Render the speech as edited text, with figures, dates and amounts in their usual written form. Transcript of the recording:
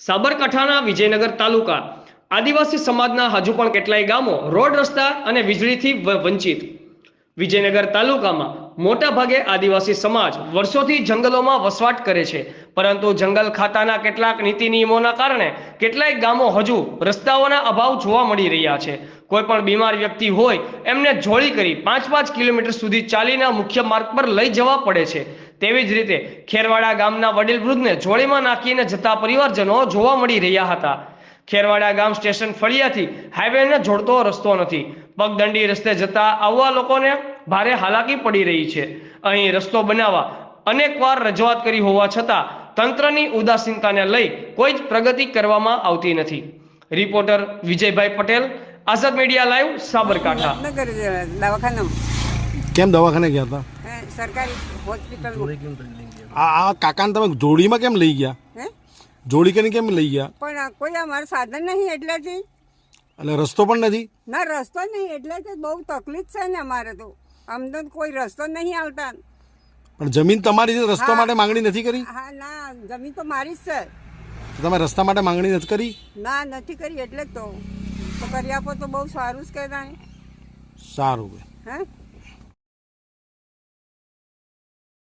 સાબરકાંઠાના વિજયનગર તાલુકા આદિવાસી સમાજના હજુ પણ કેટલાય ગામો રોડ રસ્તા અને વીજળીથી વંચિત। વિજયનગર તાલુકામાં મોટા ભાગે આદિવાસી સમાજ વર્ષોથી જંગલોમાં વસવાટ કરે છે, પરંતુ જંગલ ખાતાના કેટલાક નીતિ નિયમોના કારણે કેટલાય ગામો હજુ રસ્તાઓના અભાવ જોવા મળી રહ્યા છે। કોઈ પણ બીમાર વ્યક્તિ હોય એમને જોડી કરી 5-5 કિલોમીટર સુધી ચાલીને મુખ્ય માર્ગ પર લઈ જવા પડે છે। તેવી જ રીતે ખેરવાડા ગામના વડીલ વૃદ્ધને જોડીમાં નાખીને જતા પરિવારજનો જોવા મળી રહ્યા હતા। ખેરવાડા ગામ સ્ટેશન ફળિયાથી હાઈવેને જોડતો રસ્તો નથી। પગદંડી રસ્તે જતા આવવા લોકોને ભારે હાલાકી પડી રહી છે। અહીં રસ્તો બનાવવા અનેકવાર રજૂઆત કરી હોવા છતાં તંત્રની ઉદાસીનતાને લઈ કોઈ જ પ્રગતિ કરવામાં આવતી નથી। રિપોર્ટર વિજયભાઈ પટેલ, આઝાદ મીડિયા લાઈવ, સાબરકાંઠા। કેમ દવાખાને ગયા હતા? સરકારી હોસ્પિટલ આ કાકાને તમે જોડીમાં કેમ લઈ ગયા? જોડી કરીને કેમ લઈ ગયા? પણ કોઈ અમારું સાધન નહીં એટલેથી, એટલે રસ્તો પણ નથી ના રસ્તો નહીં એટલેથી બહુ તકલીફ છે ને અમારે તો। અમને કોઈ રસ્તો નહીં આવતા। પણ જમીન તમારી છે, રસ્તા માટે માંગણી નથી કરી? હા ના, જમીન તો મારી જ છે। તો તમે રસ્તા માટે માંગણી નથી કરી? ના નથી કરી, એટલે જ તો કરી આપો તો બહુ સારું જ કહેવાય। સારું. હે